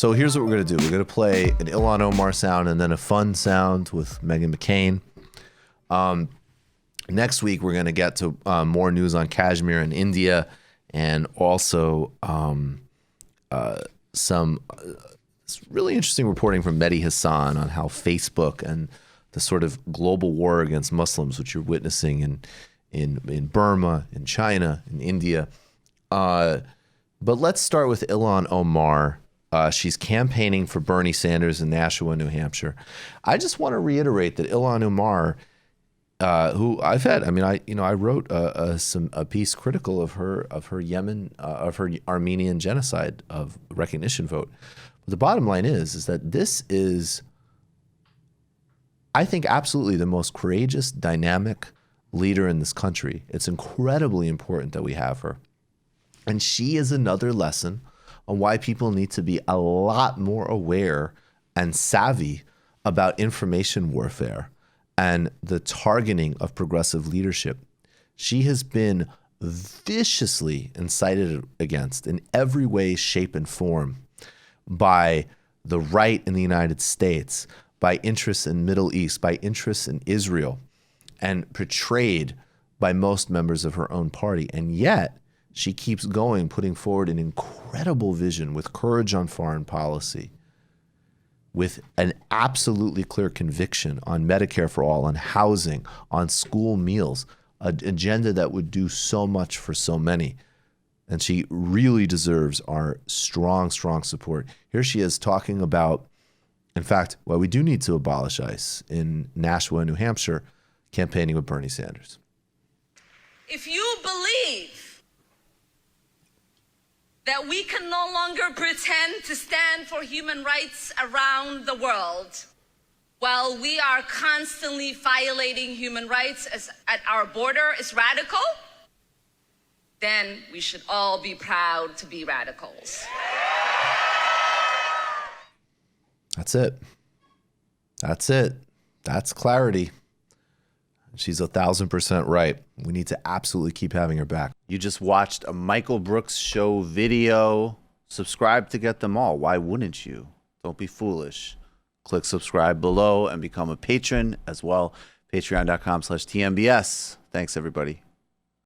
So here's what we're going to do. We're going to play an Ilhan Omar sound and then a fun sound with Meghan McCain. Next week, we're going to get to more news on Kashmir and India, and also some really interesting reporting from Mehdi Hassan on how Facebook and the sort of global war against Muslims, which you're witnessing in Burma, in China, in India. But let's start with Ilhan Omar. She's campaigning for Bernie Sanders in Nashua, New Hampshire. I just want to reiterate that Ilhan Omar, who I've had, I wrote a piece critical of her Armenian genocide of recognition vote. But the bottom line is that this is, I think, absolutely the most courageous, dynamic leader in this country. It's incredibly important that we have her. And she is another lesson on why people need to be a lot more aware and savvy about information warfare and the targeting of progressive leadership. She has been viciously incited against in every way, shape, and form by the right in the United States, by interests in Middle East, by interests in Israel, and portrayed by most members of her own party. And yet, she keeps going, putting forward an incredible vision with courage on foreign policy, with an absolutely clear conviction on Medicare for all, on housing, on school meals, an agenda that would do so much for so many. And she really deserves our strong, strong support. Here she is talking about, in fact, well, we do need to abolish ICE in Nashua, New Hampshire, campaigning with Bernie Sanders. If you believe that we can no longer pretend to stand for human rights around the world while we are constantly violating human rights at our border is radical, then we should all be proud to be radicals. That's it. That's it. That's clarity. She's 1,000% right. We need to absolutely keep having her back. You just watched a Michael Brooks show video. Subscribe to get them all. Why wouldn't you? Don't be foolish. Click subscribe below and become a patron as well. Patreon.com/TMBS. Thanks, everybody.